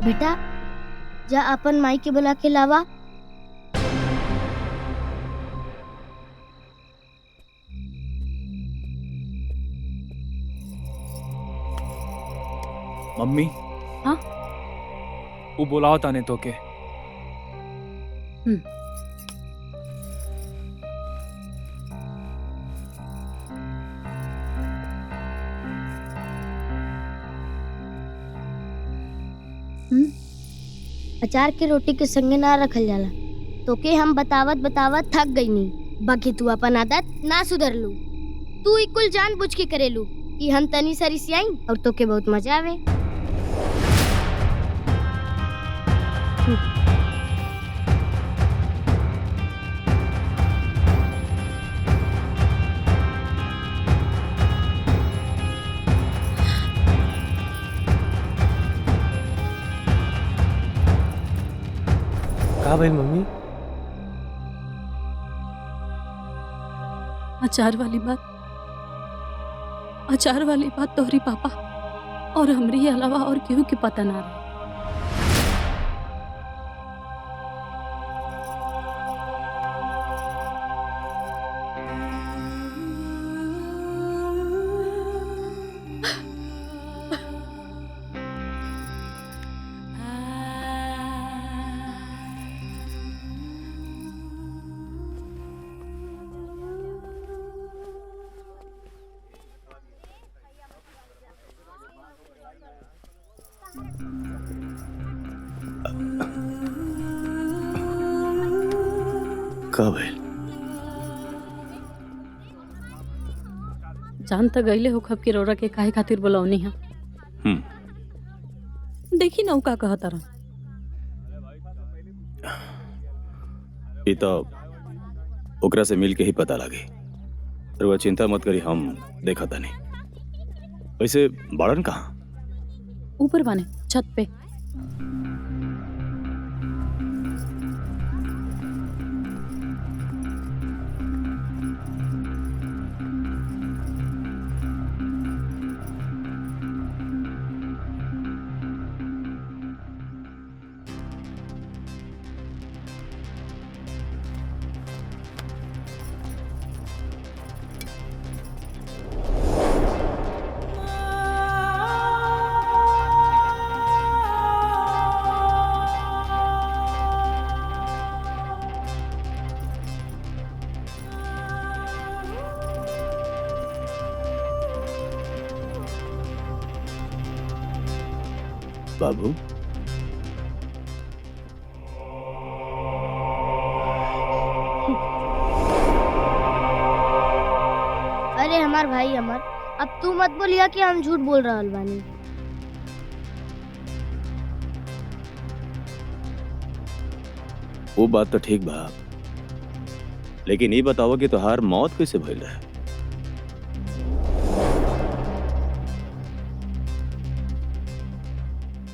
बेटा जा अपन माई के बुला के लावा। मम्मी। हाँ? वो बुलाओ ताने तो के। अचार के रोटी के संगे ना रखल जाला। तो के हम बतावत बतावत थक गई नी, बाकी तू अपन आदत ना सुधर लू। तू इकुल जान बुझ के करेलू कि हम तनी सरी सियाई और तो के बहुत मजा आवे। का भाई मम्मी? अचार वाली बात तोहरी पापा और हमरी अलावा और केहू के पता ना रहे। का भाई? जान त गईले हो खब के रोरा के काहे खातिर बुलावनी है। देखी ना का कहता रहा। ये तो ओकरा से मिल के ही पता लगे। रुआ चिंता मत करी, हम देखा था नहीं। वैसे बाड़न कहाँ? ऊपर बाने छत पे। बाबू अरे हमार भाई अमर, अब तू मत बोलिया कि हम झूठ बोल रहल बानी। वो बात तो ठीक बा, लेकिन ये बताओ कि तोहार मौत कैसे भइल रहे?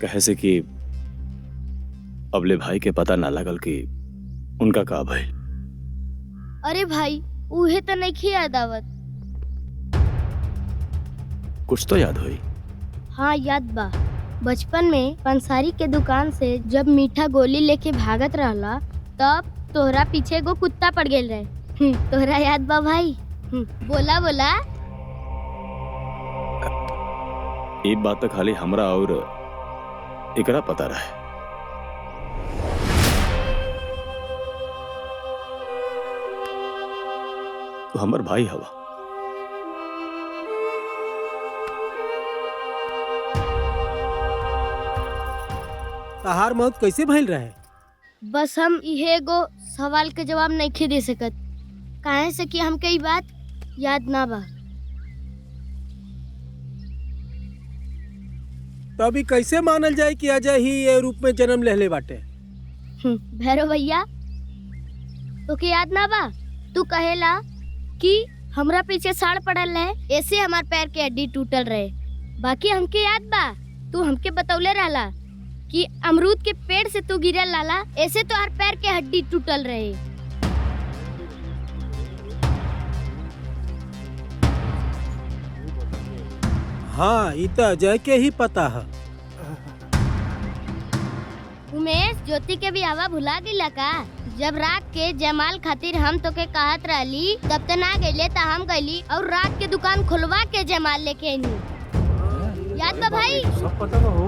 कहे से कि अबले भाई के पता ना लगल कि उनका का भइल। अरे भाई उहे तो नहीं याद आवत। कुछ तो याद हुई। हाँ याद बा, बचपन में पंसारी के दुकान से जब मीठा गोली लेके भागत रहला तब तोहरा पीछे एगो कुत्ता पड़ गेल रहे। तोहरा याद बा भाई? बोला बोला। एक बात तो खाली हमरा और एकरा पता रहे। तो हमर भाई हवा। तहार मौत कैसे भइल रहे? बस हम इहे एगो सवाल के जवाब नहीं दे सकत, काहे से कि हमके ई बात याद ना बा। तभी कैसे मानल जाए कि अजय ही ये रूप में जन्म लेले बाटे? भैरव भैया तो के याद ना बा? तू कहेला कि हमरा पीछे साड़ पड़ल रहे, ऐसे हमार पैर के हड्डी टूटल रहे। बाकी हमके याद बा, तू हमके बतौले रहला कि अमरूद के पेड़ से तू गिरल लाला, ऐसे तो हर पैर के हड्डी टूटल रहे। हाँ, ई तो अजय के ही पता है। उमेश ज्योति के भी हवा भुला गिला का? जब रात के जमाल खातिर हम तो के कहत रहली तब तो ना गईले त हम गईली और रात के दुकान खुलवा के जमाल लेके आईनी। याद बा भाई? सब पता बा हो।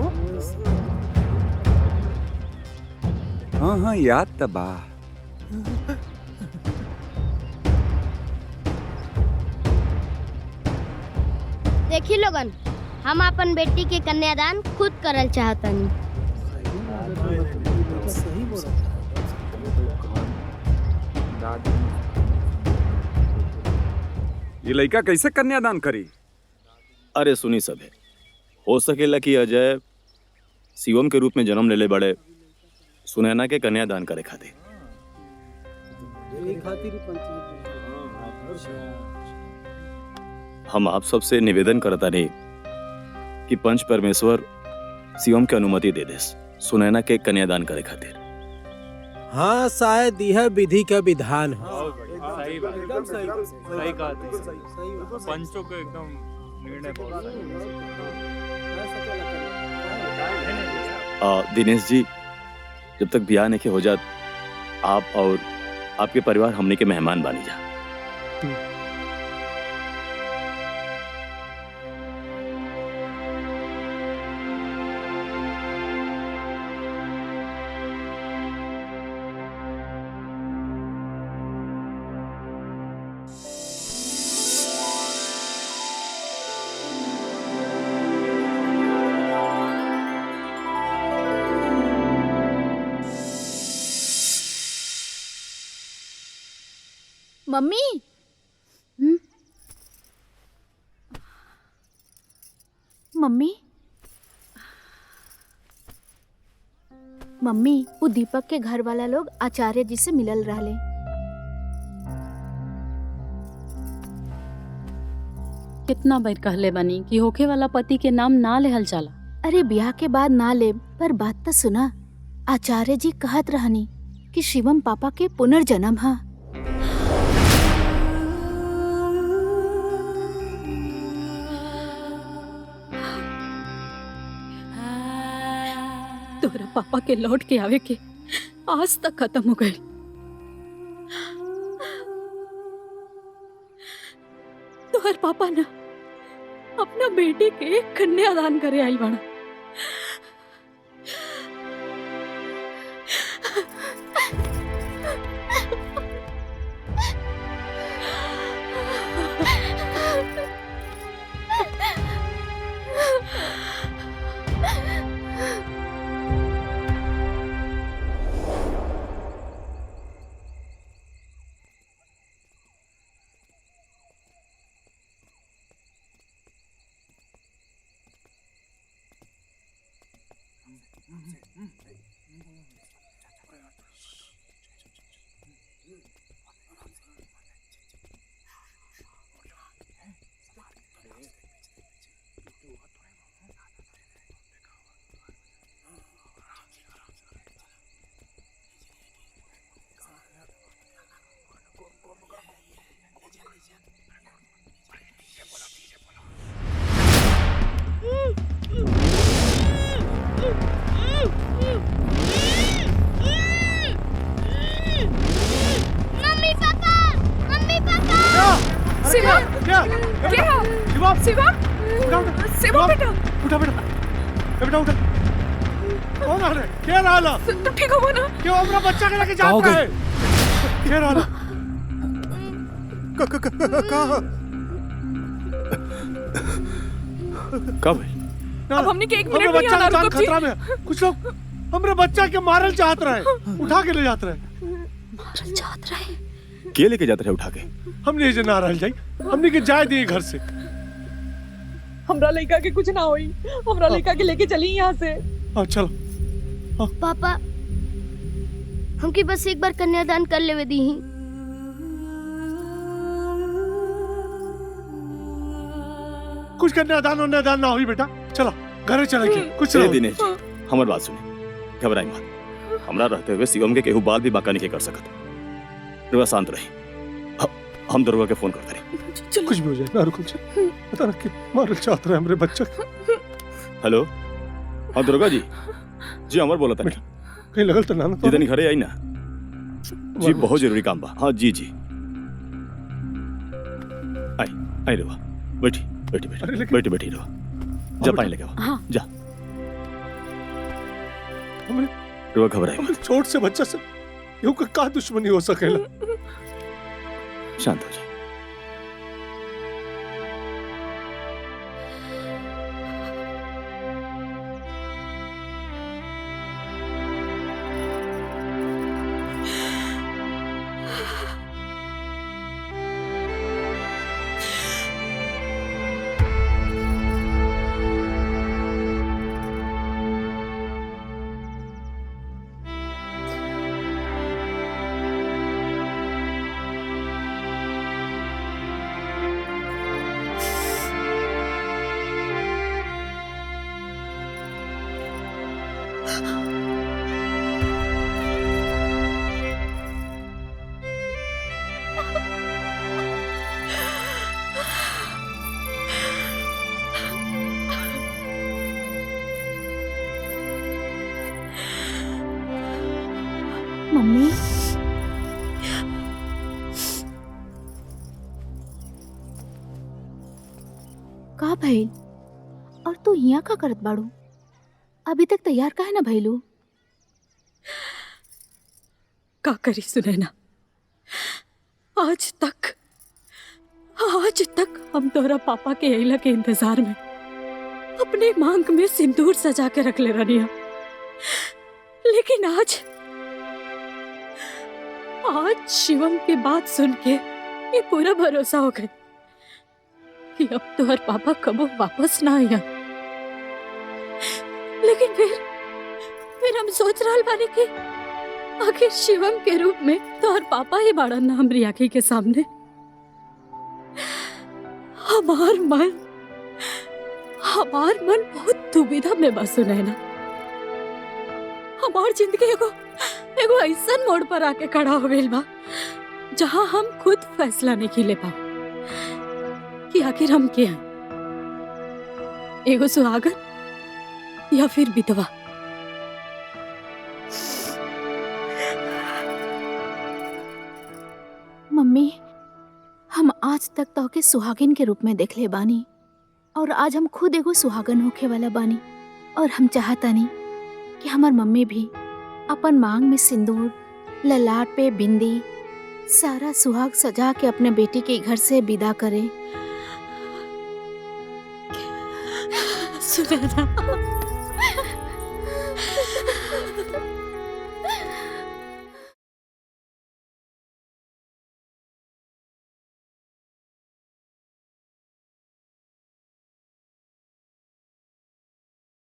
हाँ हाँ याद त बा। देखी लोगन, हम अपन बेटी के कन्यादान खुद करल चाहतनी। ये लड़का कैसे कन्यादान करी? अरे सुनी सब है, हो सकेला कि अजय शिवम के रूप में जन्म लेले बड़े सुनैना के कन्यादान करे खातिर। हम आप सबसे निवेदन करता नहीं कि पंच परमेश्वर शिवम के अनुमति दे दे सुनैना के कन्यादान करे खातिर। हाँ शायद यह विधि का विधान है। सही बात, एकदम सही कहा तुमने। पंचों को एकदम निर्णय बहुत सही। दिनेश जी, जब तक ब्याह नहीं हो जात, आप और आपके परिवार हमने के मेहमान बानी जा। मम्मी मम्मी मम्मी वो दीपक के घर वाला लोग आचार्य जी से मिलल रहले। कितना बार कहले बनी कि होखे वाला पति के नाम ना लेहल जाला। अरे ब्याह के बाद ना ले, पर बात तो सुना। आचार्य जी कहत रहनी कि शिवम पापा के पुनर्जन्म हा। तोरा पापा के लौट के आवे के आज तक खत्म हो गए। तोहर पापा ना अपना बेटी के कन्यादान करे आई बना। कौन आ रहा है? क्या रहा? तुम ठीक हो ना? क्यों हमारा बच्चा के लेके जाता है? क्या रहा? कब? अब हमने के 1 मिनट हमारा नहीं बच्चा आना, का जान रुको जी। खतरा में है। कुछ लोग हमारे बच्चा के मारल चाहत रहे, उठा के ले जाते रहे। मारल चाहत रहे? के लेके जाते रहे उठा के? हमने ये ना रहल जाई, हमने के जाए दिए घर से। हमरा लड़का के कुछ ना होई, हमरा लड़का के लेके चली यहाँ से। हाँ चलो। पापा, हमके बस एक बार कन्यादान कर लेवे दी ही। कुछ कन्यादान ना हुई बेटा, चलो घरे चले के कुछ ए ना दिनेश जी, हमार बात सुनी, घबराई मत। हमरा रहते हुए शिवम के केहू बाल भी बाका नहीं कर सकत। रुआ शांत रही, हम दरोगा के फोन करते रहे। कुछ भी हो जाए ना, रुको पता ना कि मारल चाहत रहे हमरे बच्चा। हेलो, हाँ दरोगा जी, जी अमर बोला था। कहीं लगल तो ना ना जी तनी घरे आई ना जी, बहुत जरूरी काम बा। हाँ जी जी, आई आई रवा, बैठी बैठी अरे बैठी लेकिन- बैठी बैठी रवा, जा पानी लेके आओ, हाँ जा। हमरे रवा घबराई हमरे मत, छोट से बच्चा से यूं का दुश्मनी हो सकेला। शांत हो जा। मम्मी का भइल? और तू यहाँ का करत बाड़ू? अभी तक तैयार काहे ना भइलू? का करी सुनैना, आज तक हम तोरा पापा के अइला के इंतजार में अपने मांग में सिंदूर सजा के रख ले रनिया, लेकिन आज शिवम की बात सुन के ये पूरा भरोसा हो गया कि अब तो हर पापा कबो वापस ना आया। लेकिन फिर हम सोच रहा बानी कि आखिर शिवम के रूप में तो हर पापा ही बाड़ा ना हमरी आंखी के सामने। हमार मन बहुत दुविधा में बस सुनैना। हमार जिंदगी एगो ऐसन मोड़ पर आके खड़ा हो गइल बा जहां हम खुद फैसला नहीं ले पाओ कि आखिर हम क्या हैं, एगो सुहागन या फिर विधवा। मम्मी, हम आज तक तोहके सुहागिन के रूप में देखले बानी और आज हम खुद एगो सुहागन होखे वाला बानी। और हम चाहतानी कि हमार मम्मी भी अपन मांग में सिंदूर, ललाट पे बिंदी, सारा सुहाग सजा के अपने बेटी के घर से विदा करे। सुनैना,